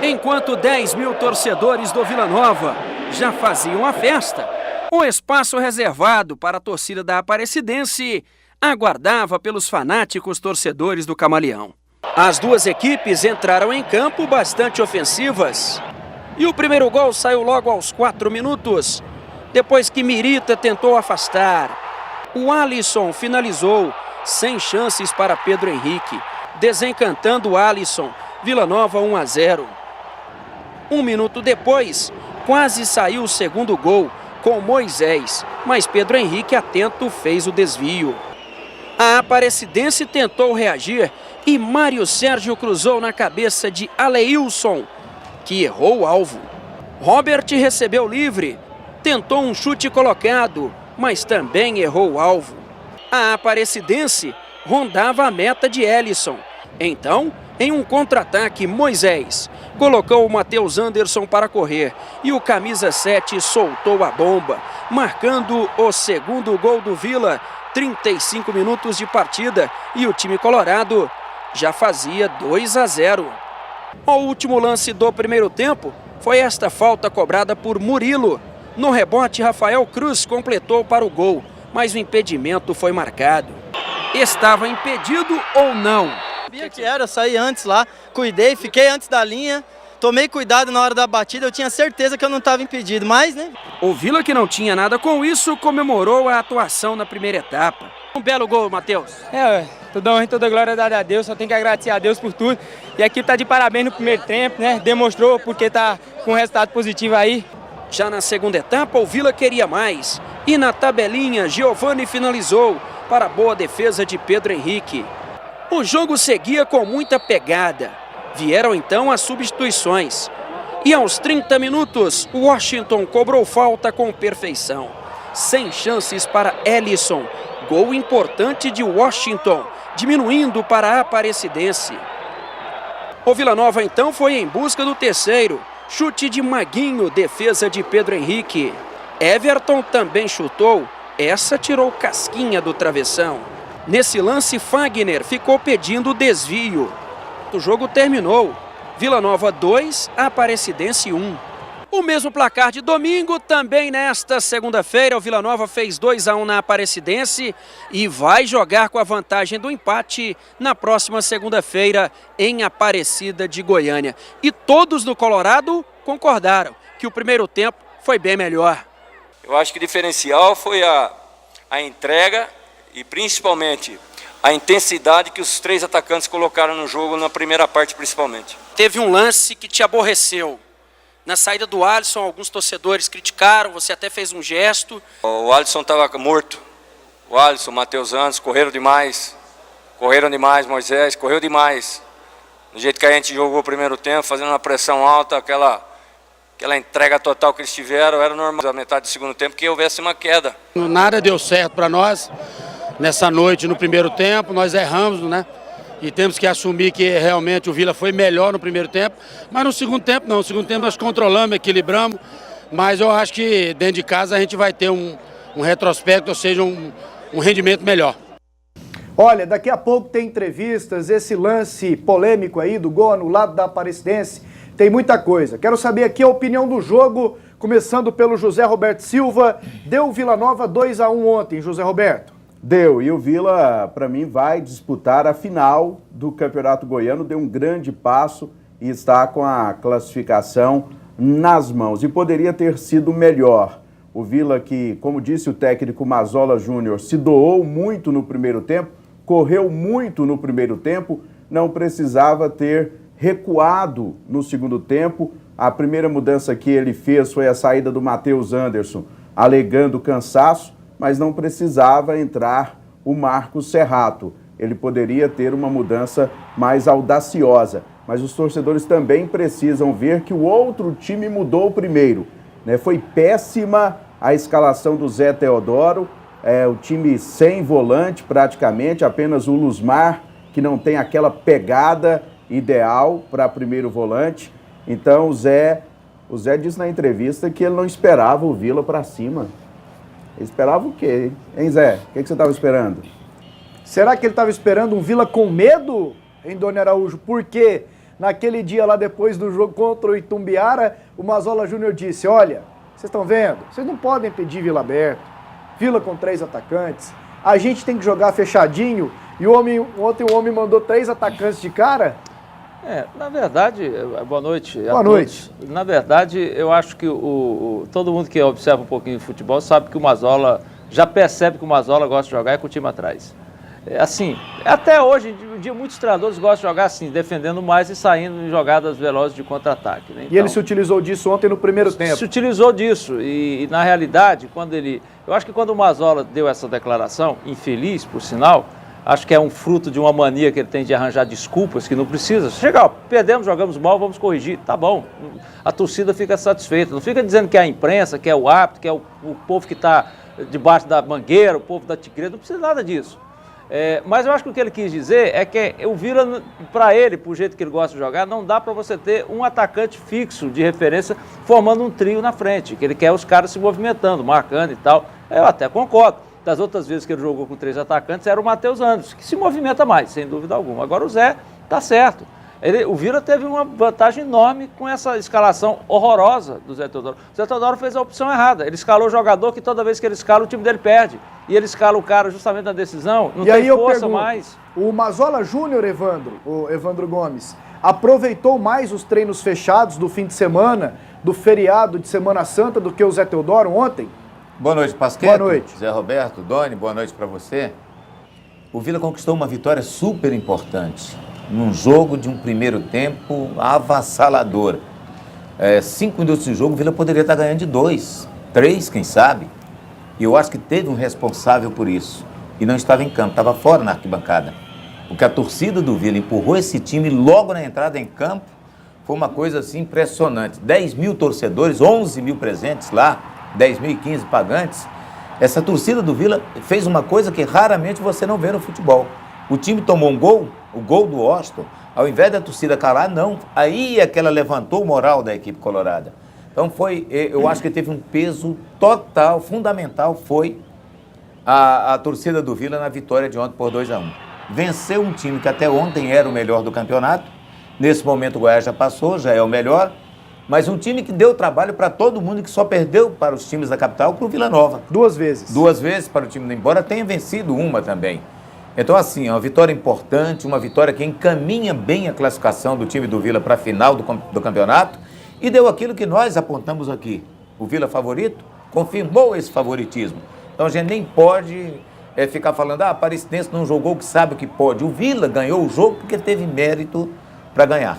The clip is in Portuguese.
Enquanto 10 mil torcedores do Vila Nova já faziam a festa, o espaço reservado para a torcida da Aparecidense aguardava pelos fanáticos torcedores do Camaleão. As duas equipes entraram em campo bastante ofensivas e o primeiro gol saiu logo aos 4 minutos, depois que Mirita tentou afastar. O Alisson finalizou, sem chances para Pedro Henrique, desencantando o Alisson. Vila Nova 1-0. Um minuto depois, quase saiu o segundo gol com Moisés, mas Pedro Henrique, atento, fez o desvio. A Aparecidense tentou reagir e Mário Sérgio cruzou na cabeça de Aleilson, que errou o alvo. Robert recebeu livre, tentou um chute colocado, mas também errou o alvo. A Aparecidense rondava a meta de Ellison. Então, em um contra-ataque, Moisés colocou o Matheus Anderson para correr e o camisa 7 soltou a bomba, marcando o segundo gol do Vila. 35 minutos de partida e o time colorado já fazia 2-0. O último lance do primeiro tempo foi esta falta cobrada por Murilo. No rebote, Rafael Cruz completou para o gol, mas o impedimento foi marcado. Estava impedido ou não? Sabia que era, eu saí antes lá, cuidei, fiquei antes da linha, tomei cuidado na hora da batida, eu tinha certeza que eu não estava impedido, mas, né? O Vila, que não tinha nada com isso, comemorou a atuação na primeira etapa. Um belo gol, Matheus. Toda honra e toda glória dada a Deus, só tem que agradecer a Deus por tudo. E a equipe tá de parabéns no primeiro tempo, né? Demonstrou porque tá com um resultado positivo aí. Já na segunda etapa, o Vila queria mais. E na tabelinha, Giovani finalizou para a boa defesa de Pedro Henrique. O jogo seguia com muita pegada. Vieram então as substituições. E aos 30 minutos, Washington cobrou falta com perfeição. Sem chances para Ellison. Gol importante de Washington, diminuindo para a Aparecidense. O Vila Nova então foi em busca do terceiro. Chute de Maguinho, defesa de Pedro Henrique. Everton também chutou. Essa tirou casquinha do travessão. Nesse lance, Fagner ficou pedindo desvio. O jogo terminou. Vila Nova 2, Aparecidense 1. O mesmo placar de domingo, também nesta segunda-feira, o Vila Nova fez 2-1 na Aparecidense e vai jogar com a vantagem do empate na próxima segunda-feira em Aparecida de Goiânia. E todos no Colorado concordaram que o primeiro tempo foi bem melhor. Eu acho que o diferencial foi a entrega e principalmente a intensidade que os três atacantes colocaram no jogo na primeira parte principalmente. Teve um lance que te aborreceu. Na saída do Alisson, alguns torcedores criticaram, você até fez um gesto. O Alisson estava morto. O Alisson, o Matheus Anderson, correram demais, Moisés, correu demais. Do jeito que a gente jogou o primeiro tempo, fazendo uma pressão alta, aquela entrega total que eles tiveram, era normal da metade do segundo tempo que houvesse uma queda. Nada deu certo para nós nessa noite no primeiro tempo, nós erramos, né? E temos que assumir que realmente o Vila foi melhor no primeiro tempo, mas no segundo tempo não. No segundo tempo nós controlamos, equilibramos, mas eu acho que dentro de casa a gente vai ter um retrospecto, ou seja, um rendimento melhor. Olha, daqui a pouco tem entrevistas, esse lance polêmico aí do gol anulado da Aparecidense, tem muita coisa. Quero saber aqui a opinião do jogo, começando pelo José Roberto Silva. Deu o Vila Nova 2-1 ontem, José Roberto. Deu, e o Vila, para mim, vai disputar a final do Campeonato Goiano, deu um grande passo e está com a classificação nas mãos. E poderia ter sido melhor. O Vila que, como disse o técnico Mazola Júnior, se doou muito no primeiro tempo, correu muito no primeiro tempo, não precisava ter recuado no segundo tempo. A primeira mudança que ele fez foi a saída do Matheus Anderson, alegando cansaço, mas não precisava entrar o Marcos Serrato. Ele poderia ter uma mudança mais audaciosa, mas os torcedores também precisam ver que o outro time mudou primeiro, né? Foi péssima a escalação do Zé Teodoro, o time sem volante praticamente, apenas o Luzmar, que não tem aquela pegada ideal para primeiro volante. Então o Zé disse na entrevista que ele não esperava o Vila para cima. Ele esperava o quê, hein, Zé? O que você estava esperando? Será que ele estava esperando um Vila com medo, hein, Dona Araújo? Porque naquele dia lá depois do jogo contra o Itumbiara, o Mazola Júnior disse, olha, vocês estão vendo? Vocês não podem pedir Vila aberto, Vila com 3 atacantes, a gente tem que jogar fechadinho, e ontem o homem mandou 3 atacantes de cara? Na verdade, boa noite. Boa noite. Na verdade, eu acho que todo mundo que observa um pouquinho de futebol sabe que o Mazola, já percebe que o Mazola gosta de jogar com o time atrás. Assim, até hoje em dia muitos treinadores gostam de jogar assim, defendendo mais e saindo em jogadas velozes de contra-ataque. Né? Então, e ele se utilizou disso ontem no primeiro tempo. Se utilizou disso e na realidade, eu acho que quando o Mazola deu essa declaração, infeliz por sinal, acho que é um fruto de uma mania que ele tem de arranjar desculpas que não precisa. Chega, ó, perdemos, jogamos mal, vamos corrigir, tá bom. A torcida fica satisfeita, não fica dizendo que é a imprensa, que é o árbitro, que é o povo que está debaixo da mangueira, o povo da tigreira, não precisa nada disso. Mas eu acho que o que ele quis dizer é que o Vila, para ele, por jeito que ele gosta de jogar, não dá para você ter um atacante fixo de referência formando um trio na frente, que ele quer os caras se movimentando, marcando e tal. Eu até concordo. Das outras vezes que ele jogou com 3 atacantes, era o Matheus Anderson, que se movimenta mais, sem dúvida alguma. Agora o Zé tá certo. O Vila teve uma vantagem enorme com essa escalação horrorosa do Zé Teodoro. O Zé Teodoro fez a opção errada. Ele escalou o jogador que toda vez que ele escala, o time dele perde. E ele escala o cara justamente na decisão, não tem força mais. O Mazola Júnior, o Evandro Gomes, aproveitou mais os treinos fechados do fim de semana, do feriado de Semana Santa, do que o Zé Teodoro ontem? Boa noite, Pasquetto. Boa noite. Zé Roberto, Doni, boa noite para você. O Vila conquistou uma vitória super importante, num jogo de um primeiro tempo avassalador. 5 minutos de jogo, o Vila poderia estar ganhando de 2, 3, quem sabe. E eu acho que teve um responsável por isso. E não estava em campo, estava fora na arquibancada. Porque a torcida do Vila empurrou esse time logo na entrada em campo. Foi uma coisa assim impressionante. 10 mil torcedores, 11 mil presentes lá, 10.015 pagantes. Essa torcida do Vila fez uma coisa que raramente você não vê no futebol. O time tomou um gol, o gol do Austin, ao invés da torcida calar, não. Aí é que ela levantou o moral da equipe colorada. Então eu acho que teve um peso total, fundamental, foi a torcida do Vila na vitória de ontem por 2-1. Venceu um time que até ontem era o melhor do campeonato. Nesse momento o Goiás já passou, já é o melhor. Mas um time que deu trabalho para todo mundo, que só perdeu para os times da capital, para o Vila Nova. 2 vezes. 2 vezes para o time, embora tenha vencido uma também. Então, assim, é uma vitória importante, uma vitória que encaminha bem a classificação do time do Vila para a final do campeonato e deu aquilo que nós apontamos aqui. O Vila favorito confirmou esse favoritismo. Então, a gente nem pode ficar falando, a Aparecidense não jogou, que sabe o que pode. O Vila ganhou o jogo porque teve mérito para ganhar.